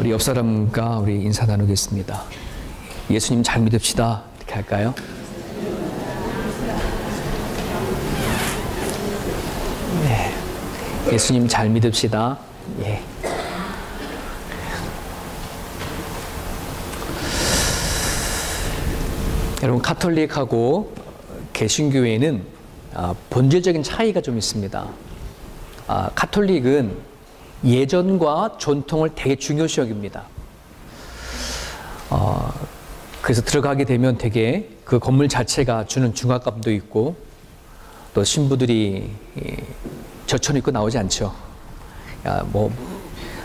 우리 옆 사람과 우리 인사 나누겠습니다. 예수님 잘 믿읍시다. 이렇게 할까요? 네. 예수님 잘 믿읍시다. 예. 여러분, 가톨릭하고 개신교회는 본질적인 차이가 좀 있습니다. 가톨릭은 예전과 전통을 되게 중요시 여깁니다. 그래서 들어가게 되면 되게 그 건물 자체가 주는 중압감도 있고, 또 신부들이 젖천 입고 나오지 않죠. 뭐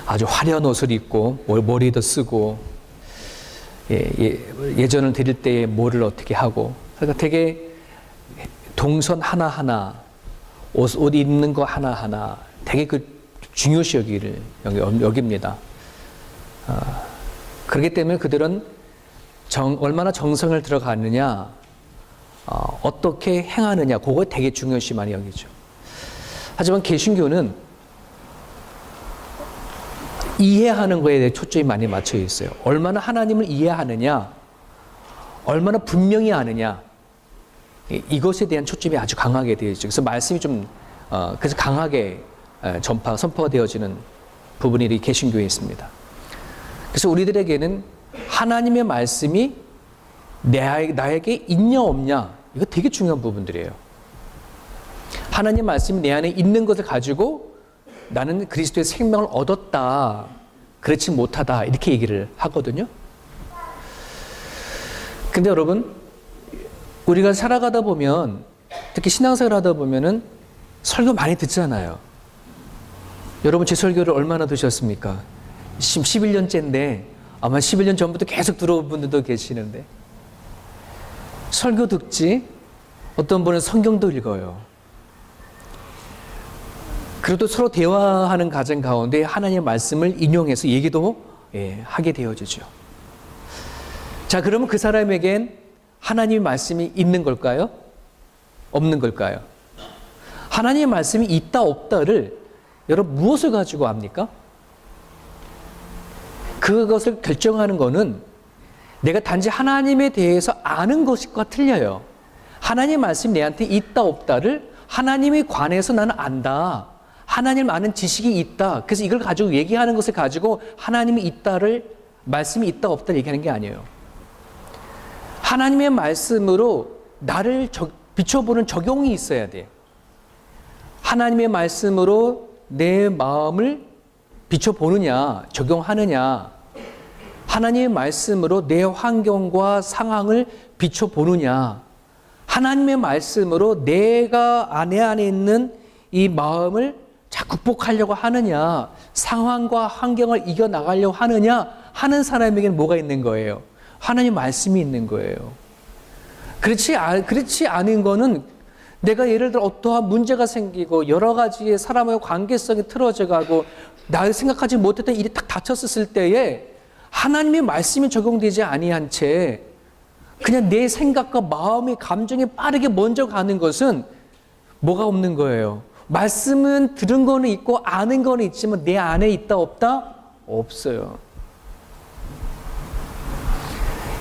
아주 화려한 옷을 입고 머리에도 쓰고, 예전을 드릴 때에 뭐를 어떻게 하고, 그러니까 되게 동선 하나하나, 옷 입는 거 하나하나 되게 그 중요시 여깁니다. 그렇기 때문에 그들은 얼마나 정성을 들어가느냐, 어떻게 행하느냐, 그거 되게 중요시 많이 여기죠. 하지만 개신교는 이해하는 거에 대해 초점이 많이 맞춰 있어요. 얼마나 하나님을 이해하느냐, 얼마나 분명히 아느냐, 이것에 대한 초점이 아주 강하게 되어 있죠. 그래서 말씀이 좀 그래서 강하게 선포가 되어지는 부분이 이 개신교에 있습니다. 그래서 우리들에게는 하나님의 말씀이 나에게 있냐 없냐, 이거 되게 중요한 부분들이에요. 하나님 말씀이 내 안에 있는 것을 가지고 나는 그리스도의 생명을 얻었다, 그렇지 못하다, 이렇게 얘기를 하거든요. 근데 여러분, 우리가 살아가다 보면, 특히 신앙생활 하다 보면은 설교 많이 듣잖아요. 여러분, 제 설교를 얼마나 들으셨습니까? 11년째인데 아마 11년 전부터 계속 들어온 분들도 계시는데, 설교 듣지, 어떤 분은 성경도 읽어요. 그리고 또 서로 대화하는 과정 가운데 하나님의 말씀을 인용해서 얘기도 하게 되어지죠. 자, 그러면 그 사람에겐 하나님의 말씀이 있는 걸까요? 없는 걸까요? 하나님의 말씀이 있다 없다를 여러분 무엇을 가지고 압니까? 그것을 결정하는 것은 내가 단지 하나님에 대해서 아는 것과 틀려요. 하나님의 말씀이 내한테 있다 없다를 하나님에 관해서 나는 안다, 하나님 아는 지식이 있다, 그래서 이걸 가지고 얘기하는 것을 가지고 하나님이 있다를, 말씀이 있다 없다를 얘기하는 게 아니에요. 하나님의 말씀으로 나를 비춰보는 적용이 있어야 돼요. 하나님의 말씀으로 내 마음을 비춰보느냐, 적용하느냐, 하나님의 말씀으로 내 환경과 상황을 비춰보느냐, 하나님의 말씀으로 내가 내 안에 있는 이 마음을 극복하려고 하느냐, 상황과 환경을 이겨나가려고 하느냐 하는 사람에게는 뭐가 있는 거예요? 하나님의 말씀이 있는 거예요. 그렇지 않은 거는 내가 예를 들어 어떠한 문제가 생기고 여러 가지의 사람의 관계성이 틀어져 가고 나 생각하지 못했던 일이 딱 닥쳤을 때에 하나님의 말씀이 적용되지 아니한 채 그냥 내 생각과 마음의 감정이 빠르게 먼저 가는 것은 뭐가 없는 거예요. 말씀은 들은 거는 있고 아는 거는 있지만 내 안에 있다 없다? 없어요.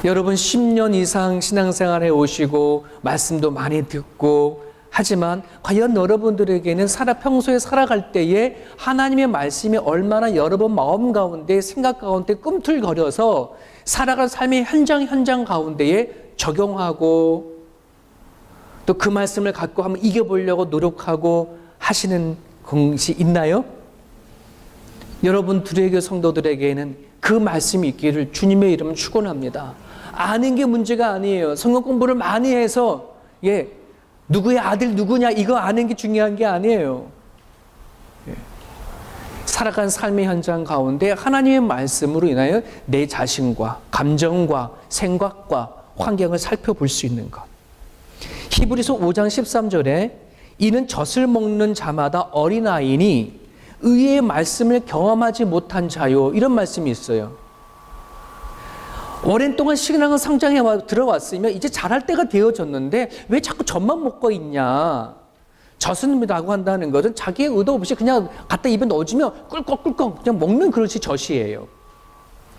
여러분 10년 이상 신앙생활에 오시고 말씀도 많이 듣고 하지만 과연 여러분들에게는 평소에 살아갈 때에 하나님의 말씀이 얼마나 여러분 마음 가운데, 생각 가운데 꿈틀거려서 살아갈 삶의 현장 가운데에 적용하고 또 그 말씀을 갖고 한번 이겨보려고 노력하고 하시는 것이 있나요? 여러분 두레교 성도들에게는 그 말씀이 있기를 주님의 이름으로 축원합니다. 아는 게 문제가 아니에요. 성경 공부를 많이 해서 누구의 아들 누구냐 이거 아는 게 중요한 게 아니에요. 살아간 삶의 현장 가운데 하나님의 말씀으로 인하여 내 자신과 감정과 생각과 환경을 살펴볼 수 있는 것. 히브리서 5장 13절에 이는 젖을 먹는 자마다 어린아이니 의의 말씀을 경험하지 못한 자요, 이런 말씀이 있어요. 오랜 동안 신앙은 성장해 들어왔으면 이제 잘할 때가 되어졌는데 왜 자꾸 젖만 먹고 있냐. 젖은이라고 한다는 것은 자기의 의도 없이 그냥 갖다 입에 넣어주면 꿀꺽꿀꺽 그냥 먹는 그릇이 젖이에요.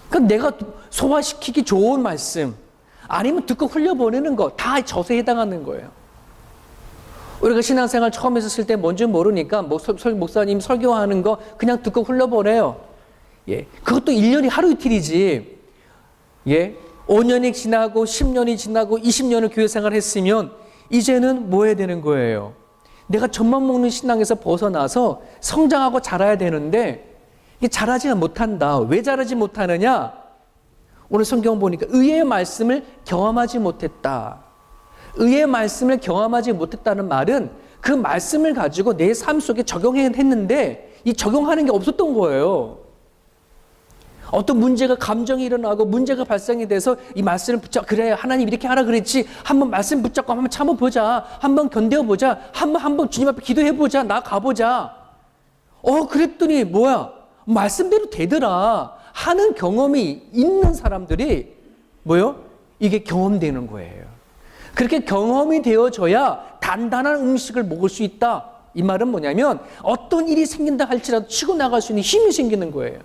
그러니까 내가 소화시키기 좋은 말씀, 아니면 듣고 흘려보내는 거, 다 젖에 해당하는 거예요. 우리가 신앙생활 처음 했었을 때 뭔지 모르니까 목사님 설교하는 거 그냥 듣고 흘려보내요. 예. 그것도 1년이 하루 이틀이지. 예. 5년이 지나고 10년이 지나고 20년을 교회 생활 했으면 이제는 뭐 해야 되는 거예요? 내가 젖만 먹는 신앙에서 벗어나서 성장하고 자라야 되는데 이게 자라지 못한다. 왜 자라지 못하느냐? 오늘 성경 보니까 의의 말씀을 경험하지 못했다. 의의 말씀을 경험하지 못했다는 말은 그 말씀을 가지고 내 삶 속에 적용했는데 이 적용하는 게 없었던 거예요. 어떤 문제가 감정이 일어나고 문제가 발생이 돼서 이 말씀을 그래 하나님 이렇게 하라 그랬지, 한번 말씀 붙잡고 한번 참아보자, 한번 견뎌보자, 한번 주님 앞에 기도해보자, 나가보자. 그랬더니 뭐야, 말씀대로 되더라 하는 경험이 있는 사람들이 뭐요? 이게 경험되는 거예요. 그렇게 경험이 되어져야 단단한 음식을 먹을 수 있다. 이 말은 뭐냐면 어떤 일이 생긴다 할지라도 치고 나갈 수 있는 힘이 생기는 거예요.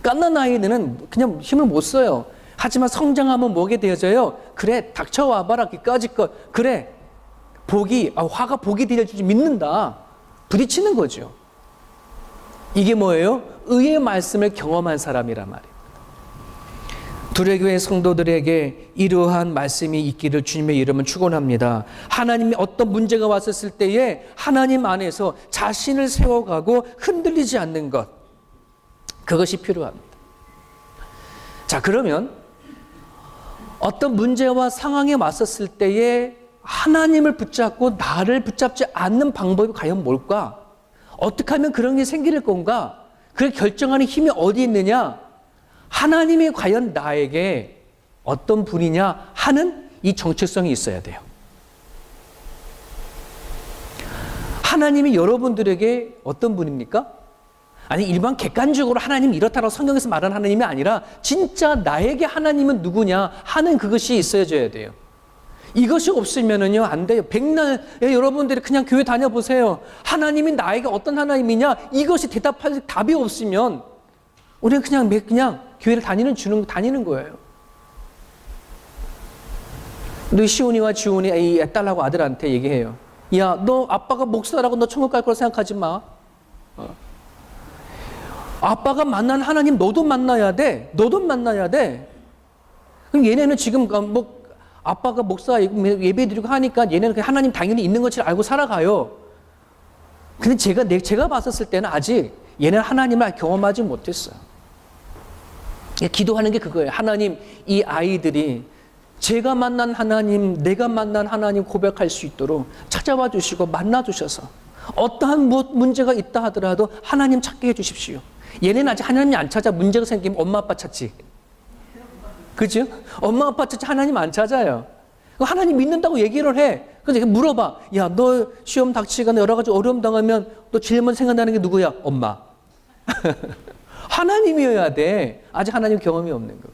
갓난 아이들은 그냥 힘을 못 써요. 하지만 성장하면 뭐게 되어져요? 그래, 닥쳐와봐라, 기까짓것. 그래, 화가 복이 될 줄 믿는다. 부딪히는 거죠. 이게 뭐예요? 의의 말씀을 경험한 사람이란 말이에요. 두레교회 성도들에게 이러한 말씀이 있기를 주님의 이름은 축원합니다. 하나님의 어떤 문제가 왔었을 때에 하나님 안에서 자신을 세워가고 흔들리지 않는 것, 그것이 필요합니다. 자, 그러면 어떤 문제와 상황에 왔었을 때에 하나님을 붙잡고 나를 붙잡지 않는 방법이 과연 뭘까? 어떻게 하면 그런 게 생길 건가? 그걸 결정하는 힘이 어디 있느냐? 하나님이 과연 나에게 어떤 분이냐 하는 이 정체성이 있어야 돼요. 하나님이 여러분들에게 어떤 분입니까? 아니, 일반 객관적으로 하나님이 이렇다라고 성경에서 말하는 하나님이 아니라 진짜 나에게 하나님은 누구냐 하는 그것이 있어야 돼요. 이것이 없으면은요, 안 돼요. 백날 여러분들이 그냥 교회 다녀보세요. 하나님이 나에게 어떤 하나님이냐, 이것이 대답할 답이 없으면 우리는 그냥 교회를 다니는 거예요. 너 시온이와 지온이 이 딸하고 아들한테 얘기해요. 야, 너 아빠가 목사라고 너 천국 갈 거라 생각하지 마. 아빠가 만난 하나님 너도 만나야 돼. 너도 만나야 돼. 그럼 얘네는 지금 아빠가 목사 예배 드리고 하니까 얘네는 하나님 당연히 있는 것을 알고 살아가요. 근데 제가 봤었을 때는 아직 얘네는 하나님을 경험하지 못했어요. 기도하는 게 그거예요. 하나님, 이 아이들이 제가 만난 하나님, 내가 만난 하나님 고백할 수 있도록 찾아와 주시고 만나 주셔서 어떠한 문제가 있다 하더라도 하나님 찾게 해 주십시오. 얘네는 아직 하나님이 안 찾아. 문제가 생기면 엄마 아빠 찾지. 그죠? 엄마 아빠 찾지 하나님 안 찾아요. 하나님 믿는다고 얘기를 해. 그래서 물어봐. 야, 너 시험 닥치거나 여러 가지 어려움 당하면 너 제일 먼저 생각나는 게 누구야? 엄마. 하나님이어야 돼. 아직 하나님 경험이 없는 것.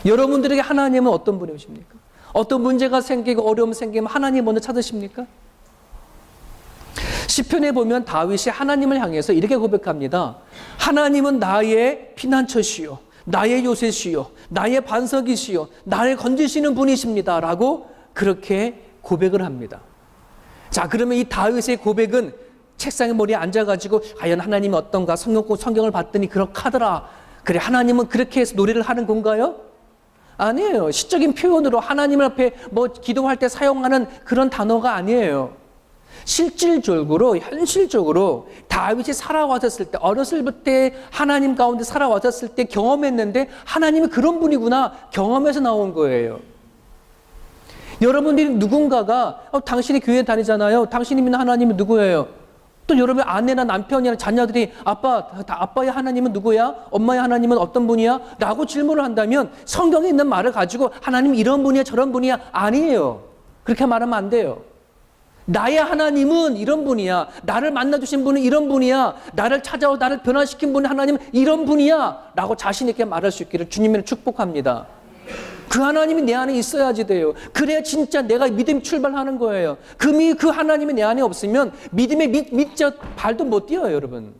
여러분들에게 하나님은 어떤 분이십니까? 어떤 문제가 생기고 어려움 생기면 하나님 먼저 찾으십니까? 시편에 보면 다윗이 하나님을 향해서 이렇게 고백합니다. 하나님은 나의 피난처시요, 나의 요새시요, 나의 반석이시요, 나를 건지시는 분이십니다 라고 그렇게 고백을 합니다. 자, 그러면 이 다윗의 고백은 책상에 머리에 앉아가지고 과연 하나님이 어떤가 성경을 봤더니 그렇하더라. 그래, 하나님은 그렇게 해서 노래를 하는 건가요? 아니에요. 시적인 표현으로 하나님 앞에 기도할 때 사용하는 그런 단어가 아니에요. 실질적으로, 현실적으로 다윗이 살아왔었을 때, 어렸을 때 하나님 가운데 살아왔었을 때 경험했는데 하나님이 그런 분이구나 경험해서 나온 거예요. 여러분들이 누군가가 당신이 교회 다니잖아요. 당신이 믿는 하나님은 누구예요? 또 여러분 아내나 남편이나 자녀들이 아빠의 하나님은 누구야? 엄마의 하나님은 어떤 분이야? 라고 질문을 한다면 성경에 있는 말을 가지고 하나님 이런 분이야 저런 분이야 아니에요. 그렇게 말하면 안 돼요. 나의 하나님은 이런 분이야. 나를 만나주신 분은 이런 분이야. 나를 찾아와 나를 변화시킨 분은 하나님은 이런 분이야 라고 자신 있게 말할 수 있기를 주님을 축복합니다. 그 하나님이 내 안에 있어야지 돼요. 그래야 진짜 내가 믿음이 출발하는 거예요. 그 하나님이 내 안에 없으면 믿음의 밑자 발도 못 뛰어요, 여러분.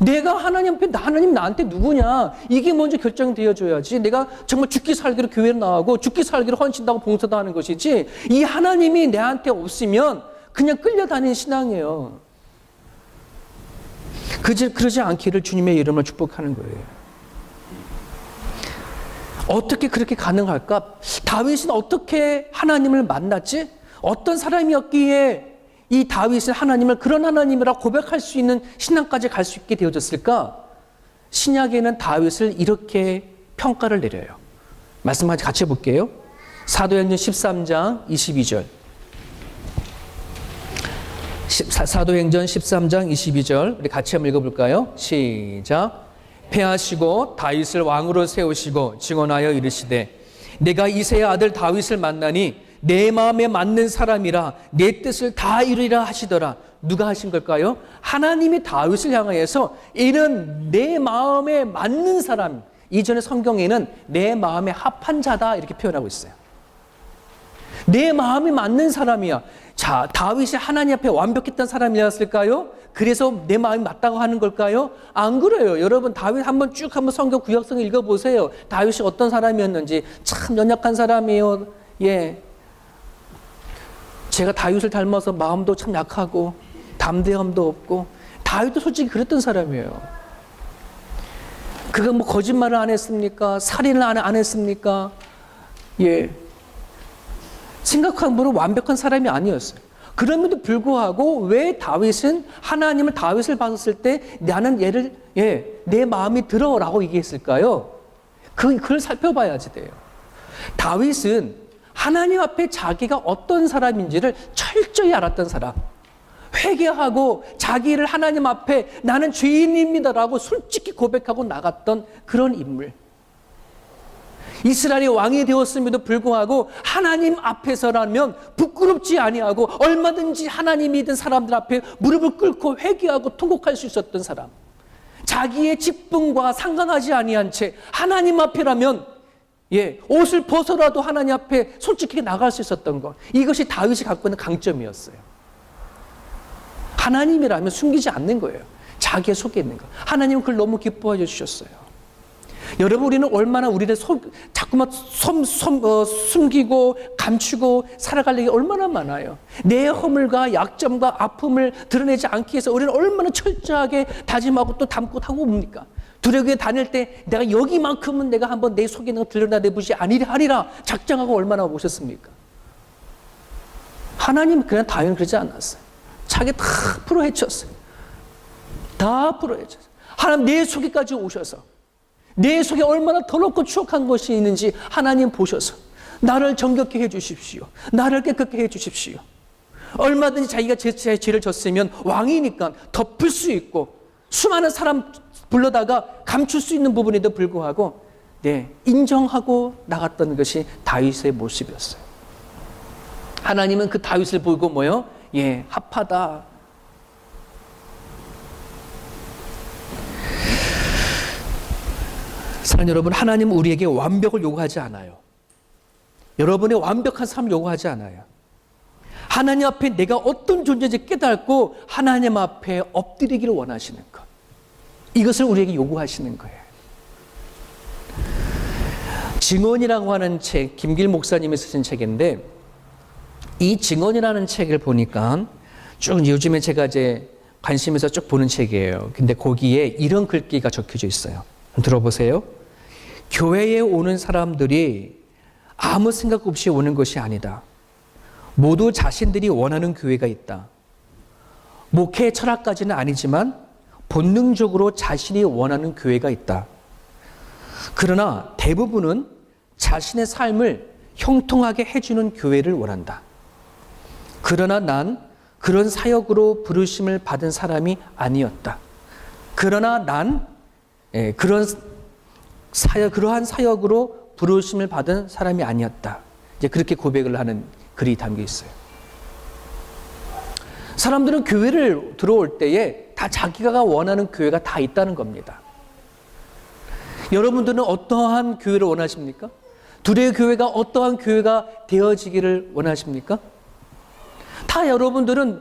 내가 하나님 앞에 하나님 나한테 누구냐 이게 먼저 결정되어줘야지. 내가 정말 죽기 살기로 교회를 나가고 죽기 살기로 헌신하고 봉사도 하는 것이지, 이 하나님이 내한테 없으면 그냥 끌려다니는 신앙이에요. 그러지 않기를 주님의 이름으로 축복하는 거예요. 어떻게 그렇게 가능할까? 다윗은 어떻게 하나님을 만났지? 어떤 사람이었기에 이 다윗은 하나님을 그런 하나님이라 고백할 수 있는 신앙까지 갈 수 있게 되어졌을까? 신약에는 다윗을 이렇게 평가를 내려요. 말씀 같이 해볼게요. 사도행전 13장 22절. 사도행전 13장 22절 우리 같이 한번 읽어볼까요? 시작. 패하시고 다윗을 왕으로 세우시고 증언하여 이르시되 내가 이새의 아들 다윗을 만나니 내 마음에 맞는 사람이라 내 뜻을 다 이루리라 하시더라. 누가 하신 걸까요? 하나님이 다윗을 향하여서 이는 내 마음에 맞는 사람, 이전의 성경에는 내 마음에 합한 자다 이렇게 표현하고 있어요. 내 마음이 맞는 사람이야. 자, 다윗이 하나님 앞에 완벽했던 사람이었을까요? 그래서 내 마음이 맞다고 하는 걸까요? 안 그래요. 여러분 다윗 한번 쭉 한번 성경 구약성을 읽어보세요. 다윗이 어떤 사람이었는지. 참 연약한 사람이에요. 예, 제가 다윗을 닮아서 마음도 참 약하고 담대함도 없고, 다윗도 솔직히 그랬던 사람이에요. 그가 뭐 거짓말을 안 했습니까? 살인을 안 했습니까? 예, 생각한 완벽한 사람이 아니었어요. 그럼에도 불구하고 왜 다윗은 하나님을 다윗을 봤을 때 나는 얘를 내 마음이 들어라고 얘기했을까요? 그걸 살펴봐야지 돼요. 다윗은 하나님 앞에 자기가 어떤 사람인지를 철저히 알았던 사람, 회개하고 자기를 하나님 앞에 나는 죄인입니다라고 솔직히 고백하고 나갔던 그런 인물. 이스라엘의 왕이 되었음에도 불구하고 하나님 앞에서라면 부끄럽지 아니하고 얼마든지 하나님이든 사람들 앞에 무릎을 꿇고 회개하고 통곡할 수 있었던 사람. 자기의 직분과 상관하지 아니한 채 하나님 앞이라면 옷을 벗어라도 하나님 앞에 솔직히 나갈 수 있었던 것. 이것이 다윗이 갖고 있는 강점이었어요. 하나님이라면 숨기지 않는 거예요. 자기의 속에 있는 것. 하나님은 그걸 너무 기뻐해 주셨어요. 여러분, 우리는 얼마나 우리를 자꾸만 숨기고 감추고 살아갈 일이 얼마나 많아요. 내 허물과 약점과 아픔을 드러내지 않기 위해서 우리는 얼마나 철저하게 다짐하고 또 담고 하고 옵니까? 두려교회 다닐 때 내가 여기만큼은 내가 한번 내 속에 있는 거 드러내보지 하리라 작정하고 얼마나 오셨습니까? 하나님은 그냥 다윗은 그러지 않았어요. 자기 다 풀어헤쳤어요. 다 풀어헤쳤어요. 하나님 내 속에까지 오셔서 내 속에 얼마나 더럽고 추악한 것이 있는지 하나님 보셔서 나를 정결케 해주십시오. 나를 깨끗게 해주십시오. 얼마든지 자기가 제 죄를 졌으면 왕이니까 덮을 수 있고 수많은 사람 불러다가 감출 수 있는 부분에도 불구하고 인정하고 나갔던 것이 다윗의 모습이었어요. 하나님은 그 다윗을 보고 뭐요? 합하다. 사랑하는 여러분, 하나님은 우리에게 완벽을 요구하지 않아요. 여러분의 완벽한 삶을 요구하지 않아요. 하나님 앞에 내가 어떤 존재인지 깨닫고 하나님 앞에 엎드리기를 원하시는 것. 이것을 우리에게 요구하시는 거예요. 증언이라고 하는 책, 김길 목사님이 쓰신 책인데, 이 증언이라는 책을 보니까 쭉 요즘에 제가 이제 관심에서 쭉 보는 책이에요. 근데 거기에 이런 글귀가 적혀져 있어요. 들어보세요. 교회에 오는 사람들이 아무 생각 없이 오는 것이 아니다. 모두 자신들이 원하는 교회가 있다. 목회 철학까지는 아니지만 본능적으로 자신이 원하는 교회가 있다. 그러나 대부분은 자신의 삶을 형통하게 해주는 교회를 원한다. 그러나 난 그런 사역으로 부르심을 받은 사람이 아니었다. 그러나 난 그러한 사역으로 부르심을 받은 사람이 아니었다. 이제 그렇게 고백을 하는 글이 담겨 있어요. 사람들은 교회를 들어올 때에 다 자기가 원하는 교회가 다 있다는 겁니다. 여러분들은 어떠한 교회를 원하십니까? 둘의 교회가 어떠한 교회가 되어지기를 원하십니까? 다 여러분들은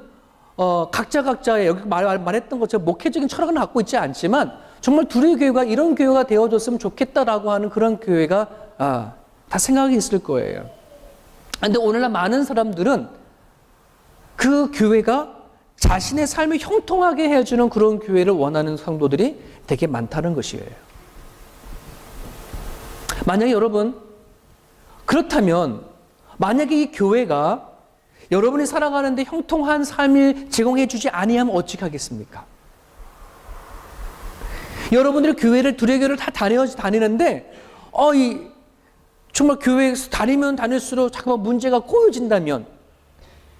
각자의 여기 말했던 것처럼 목회적인 철학은 갖고 있지 않지만 정말 둘의 교회가 이런 교회가 되어줬으면 좋겠다라고 하는 그런 교회가 다 생각이 있을 거예요. 그런데 오늘날 많은 사람들은 그 교회가 자신의 삶을 형통하게 해주는 그런 교회를 원하는 성도들이 되게 많다는 것이에요. 만약에 여러분, 그렇다면 만약에 이 교회가 여러분이 살아가는데 형통한 삶을 제공해 주지 아니하면 어떻게 하겠습니까? 여러분들이 교회를 둘의 교회를 다 다니는데 정말 교회에서 다니면 다닐수록 잠깐만 문제가 꼬여진다면,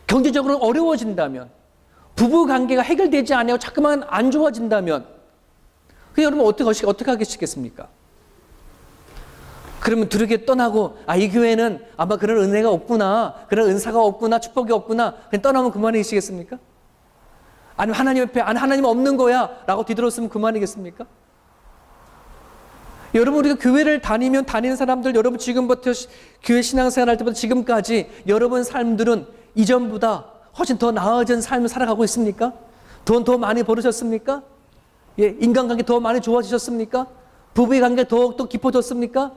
경제적으로 어려워진다면, 부부 관계가 해결되지 않고 자꾸만 안 좋아진다면, 그 여러분 어떻게 하시겠습니까? 그러면 두렵게 떠나고 이 교회는 아마 그런 은혜가 없구나, 그런 은사가 없구나, 축복이 없구나, 그냥 떠나면 그만이시겠습니까? 아니면 하나님 옆에 하나님 없는 거야 라고 뒤돌았으면 그만이겠습니까? 여러분, 우리가 교회를 다니는 사람들, 여러분 지금부터 교회 신앙생활 할 때부터 지금까지 여러분 삶들은 이전보다 훨씬 더 나아진 삶을 살아가고 있습니까? 돈 더 많이 벌으셨습니까? 인간관계 더 많이 좋아지셨습니까? 부부의 관계 더욱더 깊어졌습니까?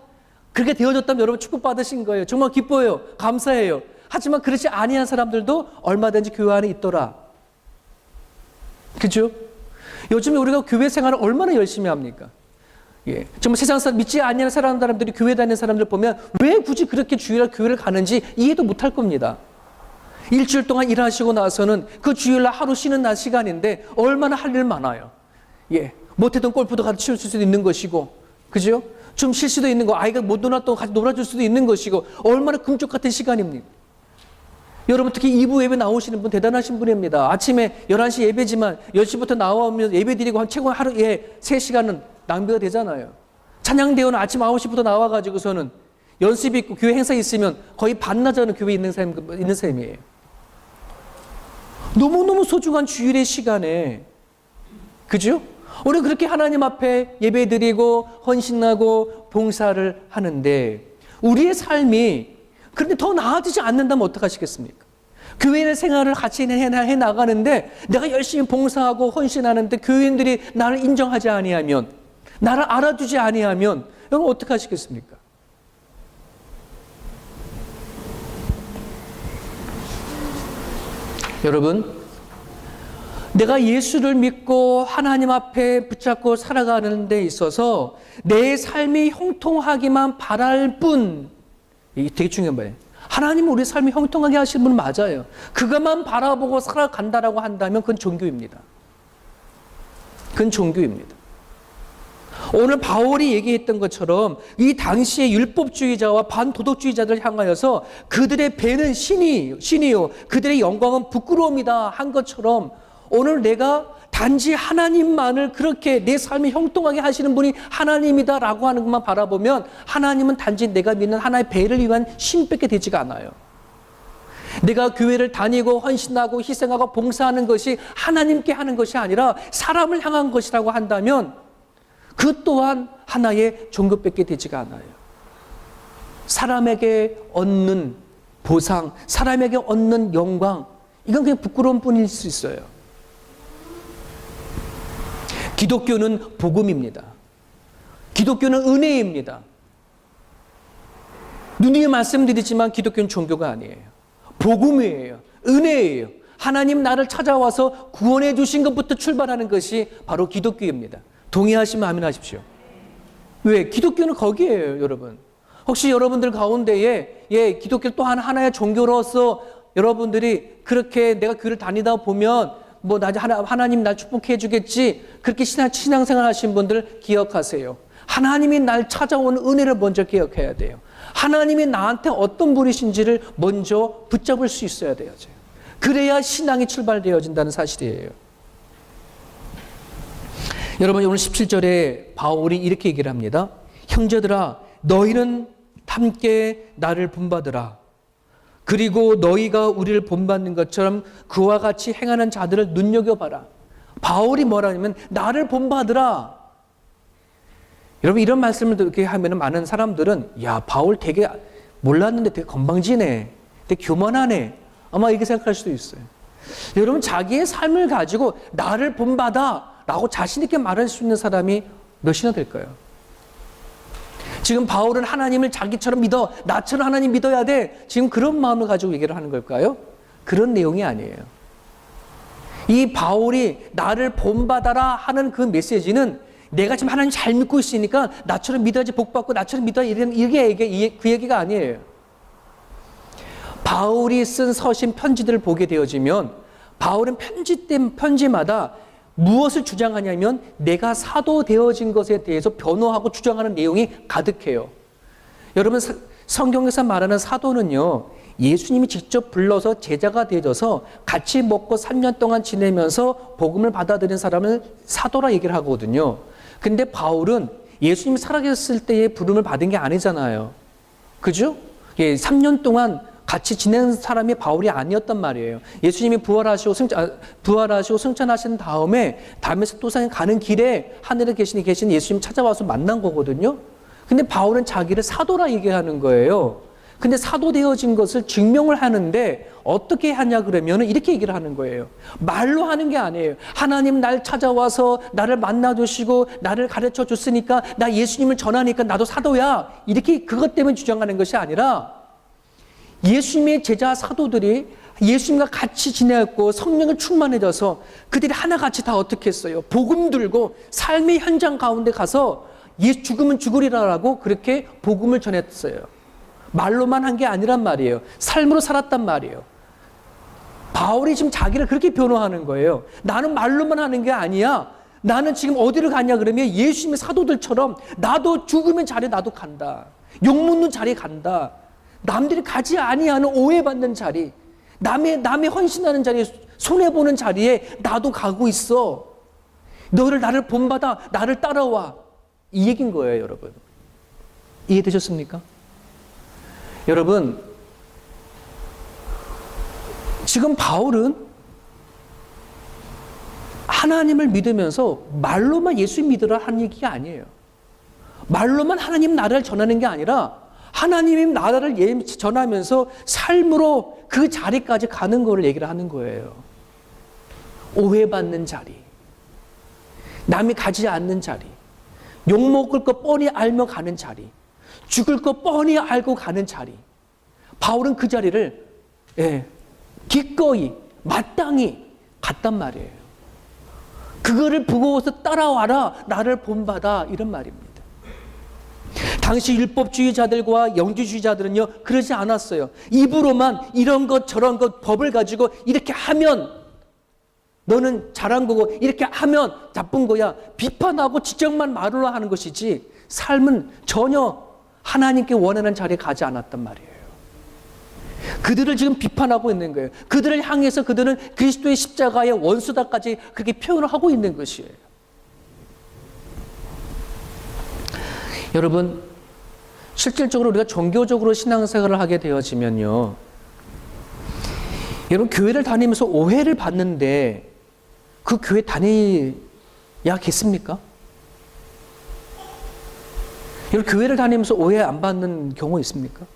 그렇게 되어졌다면 여러분 축복받으신 거예요. 정말 기뻐요. 감사해요. 하지만 그렇지 아니한 사람들도 얼마든지 교회 안에 있더라. 그죠? 요즘에 우리가 교회 생활을 얼마나 열심히 합니까? 정말 세상 사람, 믿지 아니하는 사람들이 교회 다니는 사람들 보면 왜 굳이 그렇게 주일날 교회를 가는지 이해도 못할 겁니다. 일주일 동안 일하시고 나서는 그 주일날 하루 쉬는 날 시간인데 얼마나 할 일 많아요. 못했던 골프도 같이 칠 수도 있는 것이고, 그죠? 좀 쉴 수도 있는 거, 아이가 못 놀았던 같이 놀아줄 수도 있는 것이고, 얼마나 금쪽 같은 시간입니까? 여러분 특히 2부 예배 나오시는 분 대단하신 분입니다. 아침에 11시 예배지만 10시부터 나오면 예배 드리고 최고 하루에 3시간은 낭비가 되잖아요. 찬양대회는 아침 9시부터 나와가지고서는 연습이 있고 교회 행사 있으면 거의 반나절은 교회에 있는 셈이에요. 너무너무 소중한 주일의 시간에, 그죠? 우리 그렇게 하나님 앞에 예배 드리고 헌신하고 봉사를 하는데 우리의 삶이 그런데 더 나아지지 않는다면 어떡하시겠습니까? 교회 생활을 같이 해 나가는데 내가 열심히 봉사하고 헌신하는데 교인들이 나를 인정하지 아니하면, 나를 알아주지 아니하면 여러분 어떡하시겠습니까? 여러분, 내가 예수를 믿고 하나님 앞에 붙잡고 살아가는 데 있어서 내 삶이 형통하기만 바랄 뿐, 이게 되게 중요한 거예요. 하나님은 우리 삶이 형통하게 하시는 분 맞아요. 그것만 바라보고 살아간다라고 한다면 그건 종교입니다. 그건 종교입니다. 오늘 바울이 얘기했던 것처럼 이 당시의 율법주의자와 반도덕주의자들을 향하여서 그들의 배는 신이요 그들의 영광은 부끄러움이다 한 것처럼 오늘 내가 단지 하나님만을 그렇게 내 삶이 형통하게 하시는 분이 하나님이다라고 하는 것만 바라보면 하나님은 단지 내가 믿는 하나의 배를 위한 신밖에 되지가 않아요. 내가 교회를 다니고 헌신하고 희생하고 봉사하는 것이 하나님께 하는 것이 아니라 사람을 향한 것이라고 한다면 그 또한 하나의 종교밖에 되지가 않아요. 사람에게 얻는 보상, 사람에게 얻는 영광, 이건 그냥 부끄러운 뿐일 수 있어요. 기독교는 복음입니다. 기독교는 은혜입니다. 누누이 말씀드리지만 기독교는 종교가 아니에요. 복음이에요. 은혜예요. 하나님 나를 찾아와서 구원해 주신 것부터 출발하는 것이 바로 기독교입니다. 동의하시면 아멘 하십시오. 왜? 기독교는 거기에요, 여러분. 혹시 여러분들 가운데에 기독교 또 하나의 종교로서 여러분들이 그렇게 내가 교회를 다니다 보면 하나님 날 축복해 주겠지, 그렇게 신앙생활 하신 분들 기억하세요. 하나님이 날 찾아오는 은혜를 먼저 기억해야 돼요. 하나님이 나한테 어떤 분이신지를 먼저 붙잡을 수 있어야 돼요. 그래야 신앙이 출발되어진다는 사실이에요. 여러분, 오늘 17절에 바울이 이렇게 얘기를 합니다. 형제들아, 너희는 함께 나를 본받으라. 그리고 너희가 우리를 본받는 것처럼 그와 같이 행하는 자들을 눈여겨봐라. 바울이 뭐라냐면 나를 본받으라. 여러분, 이런 말씀을 이렇게 하면 많은 사람들은 야, 바울 되게 몰랐는데 되게 건방지네, 되게 교만하네, 아마 이렇게 생각할 수도 있어요. 여러분, 자기의 삶을 가지고 나를 본받아 라고 자신 있게 말할 수 있는 사람이 몇이나 될까요? 지금 바울은 하나님을 자기처럼 믿어, 나처럼 하나님 믿어야 돼, 지금 그런 마음을 가지고 얘기를 하는 걸까요? 그런 내용이 아니에요. 이 바울이 나를 본받아라 하는 그 메시지는 내가 지금 하나님 잘 믿고 있으니까 나처럼 믿어야지 복받고, 나처럼 믿어야 이게 그 얘기가 아니에요. 바울이 쓴 서신 편지들을 보게 되어지면 바울은 편지마다 무엇을 주장하냐면 내가 사도 되어진 것에 대해서 변호하고 주장하는 내용이 가득해요. 여러분, 성경에서 말하는 사도는요, 예수님이 직접 불러서 제자가 되어져서 같이 먹고 3년 동안 지내면서 복음을 받아들인 사람을 사도라 얘기를 하거든요. 근데 바울은 예수님이 살아계셨을 때의 부름을 받은 게 아니잖아요. 그죠? 3년 동안 같이 지낸 사람이 바울이 아니었단 말이에요. 예수님이 부활하시고 승천하신 다음에 다메섹 도상에 가는 길에 하늘에 계신 예수님 찾아와서 만난 거거든요. 근데 바울은 자기를 사도라 얘기하는 거예요. 근데 사도 되어진 것을 증명을 하는데 어떻게 하냐 그러면 이렇게 얘기를 하는 거예요. 말로 하는 게 아니에요. 하나님 날 찾아와서 나를 만나주시고 나를 가르쳐 줬으니까 나 예수님을 전하니까 나도 사도야, 이렇게 그것 때문에 주장하는 것이 아니라 예수님의 제자 사도들이 예수님과 같이 지내고 성령을 충만해져서 그들이 하나같이 다 어떻게 했어요? 복음 들고 삶의 현장 가운데 가서 죽으면 죽으리라라고 그렇게 복음을 전했어요. 말로만 한 게 아니란 말이에요. 삶으로 살았단 말이에요. 바울이 지금 자기를 그렇게 변호하는 거예요. 나는 말로만 하는 게 아니야. 나는 지금 어디를 가냐 그러면 예수님의 사도들처럼 나도 죽으면 자리에 나도 간다. 욕먹는 자리에 간다. 남들이 가지 아니하는 오해받는 자리, 남의 헌신하는 자리에, 손해보는 자리에 나도 가고 있어. 나를 본받아, 나를 따라와. 이 얘기인 거예요, 여러분. 이해되셨습니까? 여러분, 지금 바울은 하나님을 믿으면서 말로만 예수 믿으라 하는 얘기가 아니에요. 말로만 하나님 나라를 전하는 게 아니라 하나님의 나라를 전하면서 삶으로 그 자리까지 가는 거를 얘기를 하는 거예요. 오해받는 자리, 남이 가지 않는 자리, 욕먹을 거 뻔히 알며 가는 자리, 죽을 거 뻔히 알고 가는 자리. 바울은 그 자리를 기꺼이 마땅히 갔단 말이에요. 그거를 보고서 따라와라, 나를 본받아, 이런 말입니다. 당시 율법주의자들과 영주주의자들은요, 그러지 않았어요. 입으로만 이런 것 저런 것 법을 가지고 이렇게 하면 너는 잘한 거고 이렇게 하면 나쁜 거야, 비판하고 지적만 말로 하는 것이지 삶은 전혀 하나님께 원하는 자리에 가지 않았단 말이에요. 그들을 지금 비판하고 있는 거예요. 그들을 향해서 그들은 그리스도의 십자가의 원수다까지 그렇게 표현을 하고 있는 것이에요. 여러분, 실질적으로 우리가 종교적으로 신앙생활을 하게 되어지면요, 여러분, 교회를 다니면서 오해를 받는데 그 교회 다니야겠습니까? 여러분, 교회를 다니면서 오해 안 받는 경우 있습니까?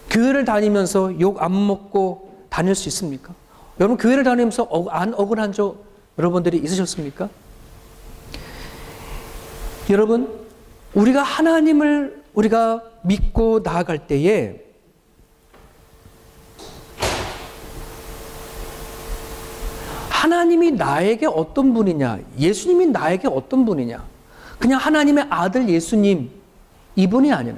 교회를 다니면서 욕 안 먹고 다닐 수 있습니까? 여러분, 교회를 다니면서 안 억울한 적 여러분들이 있으셨습니까? 여러분, 우리가 하나님을 우리가 믿고 나아갈 때에 하나님이 나에게 어떤 분이냐, 예수님이 나에게 어떤 분이냐, 그냥 하나님의 아들 예수님 이분이 아니네.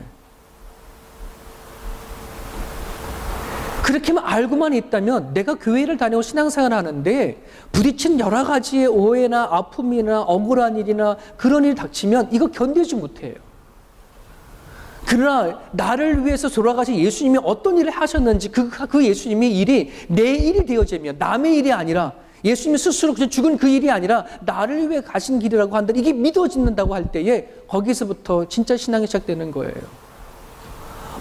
그렇게만 알고만 있다면 내가 교회를 다니고 신앙생활을 하는데 부딪힌 여러 가지의 오해나 아픔이나 억울한 일이나 그런 일이 닥치면 이거 견디지 못해요. 그러나 나를 위해서 돌아가신 예수님이 어떤 일을 하셨는지 그 예수님의 일이 내 일이 되어지면, 남의 일이 아니라 예수님이 스스로 죽은 그 일이 아니라 나를 위해 가신 길이라고 한다, 이게 믿어진다고 할 때에 거기서부터 진짜 신앙이 시작되는 거예요.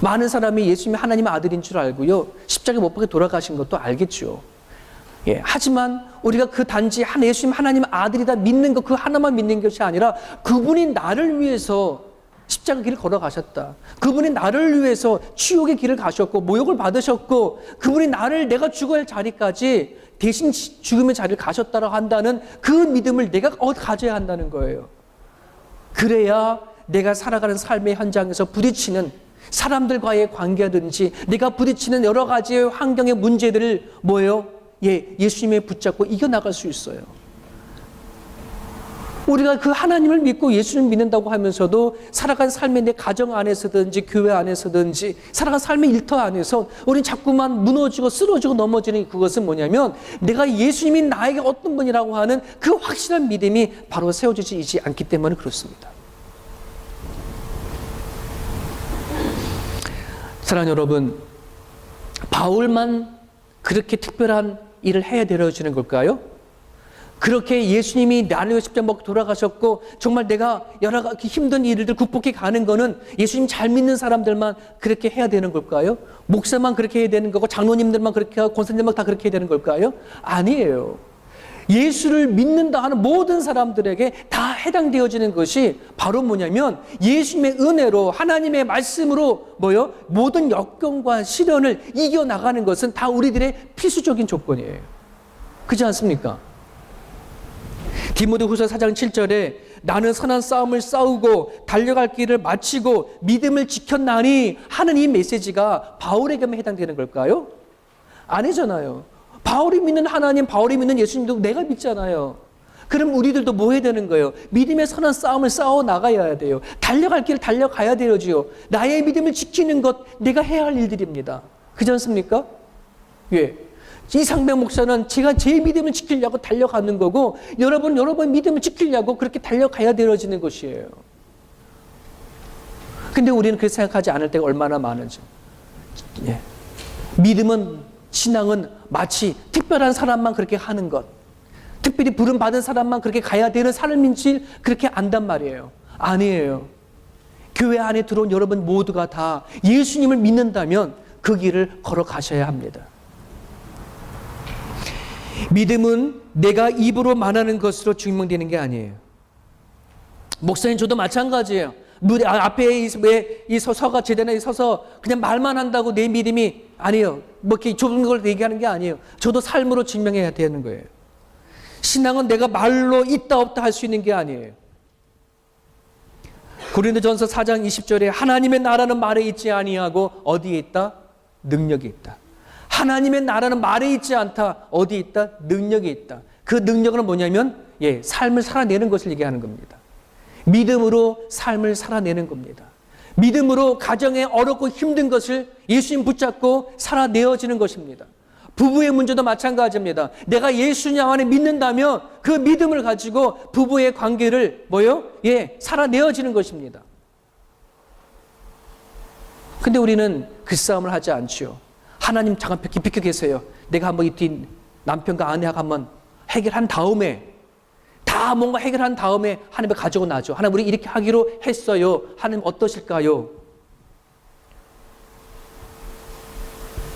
많은 사람이 예수님이 하나님의 아들인 줄 알고요, 십자가에 못 박혀 돌아가신 것도 알겠죠. 하지만 우리가 그 단지 예수님 하나님의 아들이다 믿는 것, 그 하나만 믿는 것이 아니라 그분이 나를 위해서 십자가 길을 걸어가셨다. 그분이 나를 위해서 치욕의 길을 가셨고 모욕을 받으셨고 그분이 나를 내가 죽어야 할 자리까지 대신 죽음의 자리를 가셨다고 한다는 그 믿음을 내가 가져야 한다는 거예요. 그래야 내가 살아가는 삶의 현장에서 부딪히는 사람들과의 관계든지 내가 부딪히는 여러 가지의 환경의 문제들을 뭐예요? 예수님에 붙잡고 이겨나갈 수 있어요. 우리가 그 하나님을 믿고 예수를 믿는다고 하면서도 살아간 삶의 내 가정 안에서든지 교회 안에서든지 살아간 삶의 일터 안에서 우리는 자꾸만 무너지고 쓰러지고 넘어지는 그것은 뭐냐면 내가 예수님이 나에게 어떤 분이라고 하는 그 확실한 믿음이 바로 세워지지 않기 때문에 그렇습니다. 사랑하는 여러분, 바울만 그렇게 특별한 일을 해야 되어지는 걸까요? 그렇게 예수님이 나를 위해 십자가 먹고 돌아가셨고 정말 내가 여러 가지 힘든 일들 극복해 가는 거는 예수님 잘 믿는 사람들만 그렇게 해야 되는 걸까요? 목사만 그렇게 해야 되는 거고 장로님들만 그렇게 하고 권사님만 다 그렇게 해야 되는 걸까요? 아니에요. 예수를 믿는다 하는 모든 사람들에게 다 해당되어지는 것이 바로 뭐냐면 예수님의 은혜로 하나님의 말씀으로 모든 역경과 시련을 이겨나가는 것은 다 우리들의 필수적인 조건이에요. 그렇지 않습니까? 디모데후서 4장 7절에 나는 선한 싸움을 싸우고 달려갈 길을 마치고 믿음을 지켰나니 하는 이 메시지가 바울에게만 해당되는 걸까요? 아니잖아요. 바울이 믿는 하나님, 바울이 믿는 예수님도 내가 믿잖아요. 그럼 우리들도 뭐 해야 되는 거예요? 믿음의 선한 싸움을 싸워 나가야 돼요. 달려갈 길을 달려가야 되지요. 나의 믿음을 지키는 것 내가 해야 할 일들입니다. 그렇지 않습니까? 이상백 목사는 제가 제 믿음을 지키려고 달려가는 거고 여러분 믿음을 지키려고 그렇게 달려가야 되어지는 것이에요. 근데 우리는 그렇게 생각하지 않을 때가 얼마나 많은지. 믿음은, 신앙은 마치 특별한 사람만 그렇게 하는 것, 특별히 부름받은 사람만 그렇게 가야 되는 삶인지 그렇게 안단 말이에요. 아니에요. 교회 안에 들어온 여러분 모두가 다 예수님을 믿는다면 그 길을 걸어가셔야 합니다. 믿음은 내가 입으로 말하는 것으로 증명되는 게 아니에요. 목사님 저도 마찬가지예요. 무대 앞에 이 서가 제대로 서서 그냥 말만 한다고 내 믿음이 아니에요. 뭐 이렇게 좁은 걸 얘기하는 게 아니에요. 저도 삶으로 증명해야 되는 거예요. 신앙은 내가 말로 있다 없다 할 수 있는 게 아니에요. 고린도전서 4장 20절에 하나님의 나라는 말에 있지 아니하고 어디에 있다? 능력이 있다. 하나님의 나라는 말에 있지 않다. 어디에 있다? 능력이 있다. 그 능력은 뭐냐면 삶을 살아내는 것을 얘기하는 겁니다. 믿음으로 삶을 살아내는 겁니다. 믿음으로 가정에 어렵고 힘든 것을 예수님 붙잡고 살아내어지는 것입니다. 부부의 문제도 마찬가지입니다. 내가 예수님 안에 믿는다면 그 믿음을 가지고 부부의 관계를 살아내어지는 것입니다. 근데 우리는 그 싸움을 하지 않지요. 하나님 잠깐 비켜 계세요. 내가 한번 이 남편과 아내하고 한번 해결한 다음에 다 뭔가 해결한 다음에 하나님을 가지고 나죠. 하나님 우리 이렇게 하기로 했어요. 하나님 어떠실까요?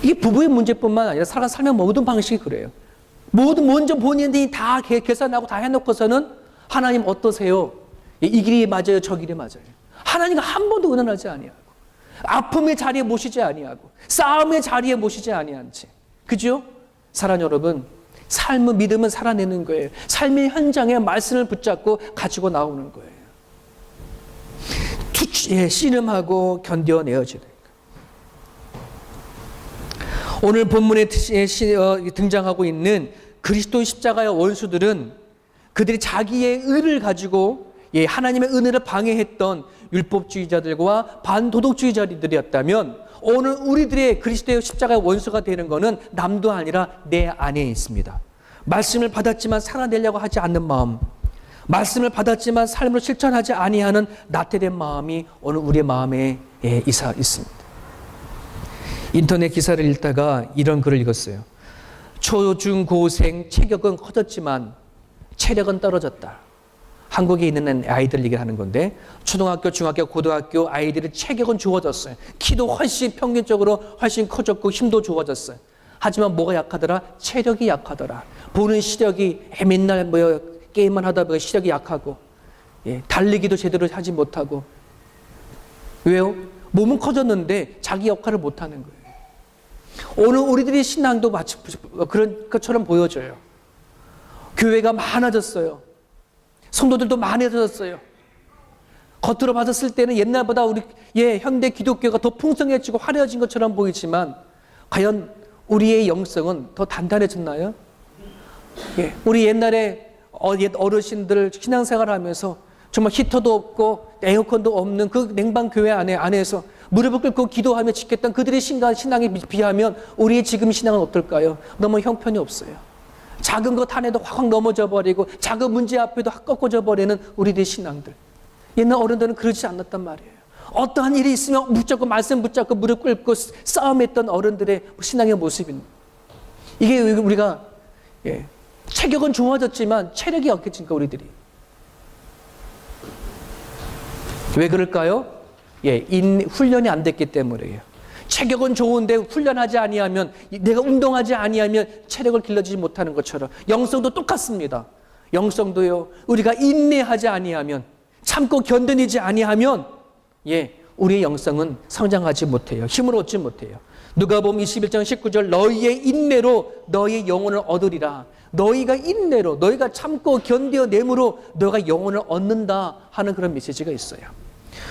이게 부부의 문제뿐만 아니라 살아가는 삶의 모든 방식이 그래요. 먼저 본인들이 다 계산하고 다 해놓고서는 하나님 어떠세요? 이 길이 맞아요? 저 길이 맞아요? 하나님과 한 번도 의논하지 아니하고 아픔의 자리에 모시지 아니하고 싸움의 자리에 모시지 아니한지. 그죠? 사랑하는 여러분, 삶은 믿음은 살아내는 거예요. 삶의 현장에 말씀을 붙잡고 가지고 나오는 거예요. 씨름하고 견뎌내어지는 거예요. 오늘 본문에 등장하고 있는 그리스도의 십자가의 원수들은 그들이 자기의 의를 가지고 하나님의 은혜를 방해했던 율법주의자들과 반도덕주의자들이었다면 오늘 우리들의 그리스도의 십자가의 원수가 되는 것은 남도 아니라 내 안에 있습니다. 말씀을 받았지만 살아내려고 하지 않는 마음, 말씀을 받았지만 삶으로 실천하지 아니하는 나태된 마음이 오늘 우리의 마음에 있습니다. 인터넷 기사를 읽다가 이런 글을 읽었어요. 초중고생 체격은 커졌지만 체력은 떨어졌다. 한국에 있는 아이들 얘기를 하는 건데 초등학교, 중학교, 고등학교 아이들의 체격은 좋아졌어요. 키도 훨씬 평균적으로 훨씬 커졌고 힘도 좋아졌어요. 하지만 뭐가 약하더라? 체력이 약하더라. 보는 시력이 맨날 게임만 하다 보니까 시력이 약하고 달리기도 제대로 하지 못하고 왜요? 몸은 커졌는데 자기 역할을 못하는 거예요. 오늘 우리들의 신앙도 마치 그런 것처럼 보여져요. 교회가 많아졌어요. 성도들도 많아졌어요. 겉으로 봤을 때는 옛날보다 우리 현대 기독교가 더 풍성해지고 화려해진 것처럼 보이지만 과연 우리의 영성은 더 단단해졌나요? 우리 옛날에 어르신들 신앙생활 하면서 정말 히터도 없고 에어컨도 없는 그 냉방 교회 안에서 무릎을 꿇고 기도하며 지켰던 그들의 신앙에 비하면 우리의 지금 신앙은 어떨까요? 너무 형편이 없어요. 작은 것 하나에도 확 넘어져 버리고 작은 문제 앞에도 확 꺾어져 버리는 우리들의 신앙들. 옛날 어른들은 그러지 않았단 말이에요. 어떠한 일이 있으면 말씀 붙잡고 무릎 꿇고 싸움했던 어른들의 신앙의 모습입니다. 이게 우리가 체격은 좋아졌지만 체력이 약해지니까 우리들이. 왜 그럴까요? 훈련이 안 됐기 때문이에요. 체격은 좋은데 훈련하지 아니하면, 내가 운동하지 아니하면 체력을 길러주지 못하는 것처럼 영성도 똑같습니다. 영성도요, 우리가 인내하지 아니하면, 참고 견뎌내지 아니하면 우리의 영성은 성장하지 못해요. 힘을 얻지 못해요. 누가복음 21장 19절 너희의 인내로 너희의 영혼을 얻으리라. 너희가 인내로, 너희가 참고 견뎌내므로 너희가 영혼을 얻는다 하는 그런 메시지가 있어요.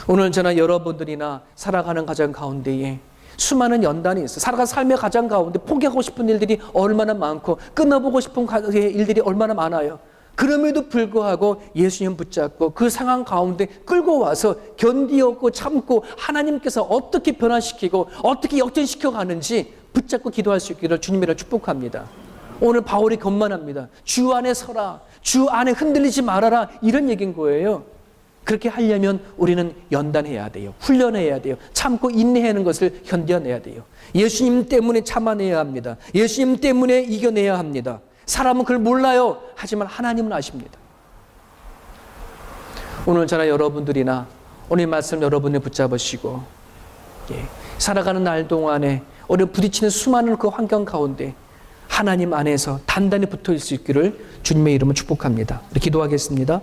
오늘 저는 여러분들이나 살아가는 가정 가운데에 수많은 연단이 있어요. 살아가는 삶의 가정 가운데 포기하고 싶은 일들이 얼마나 많고 끊어보고 싶은 일들이 얼마나 많아요. 그럼에도 불구하고 예수님 붙잡고 그 상황 가운데 끌고 와서 견디었고 참고 하나님께서 어떻게 변화시키고 어떻게 역전시켜 가는지 붙잡고 기도할 수 있기를 주님이라 축복합니다. 오늘 바울이 권면합니다. 주 안에 서라. 주 안에 흔들리지 말아라. 이런 얘기인 거예요. 그렇게 하려면 우리는 연단해야 돼요. 훈련해야 돼요. 참고 인내하는 것을 견뎌내야 돼요. 예수님 때문에 참아내야 합니다. 예수님 때문에 이겨내야 합니다. 사람은 그걸 몰라요. 하지만 하나님은 아십니다. 오늘 저나 여러분들이나 오늘 말씀 여러분을 붙잡으시고 살아가는 날 동안에 우리 부딪히는 수많은 그 환경 가운데 하나님 안에서 단단히 붙어 있을 수 있기를 주님의 이름으로 축복합니다. 기도하겠습니다.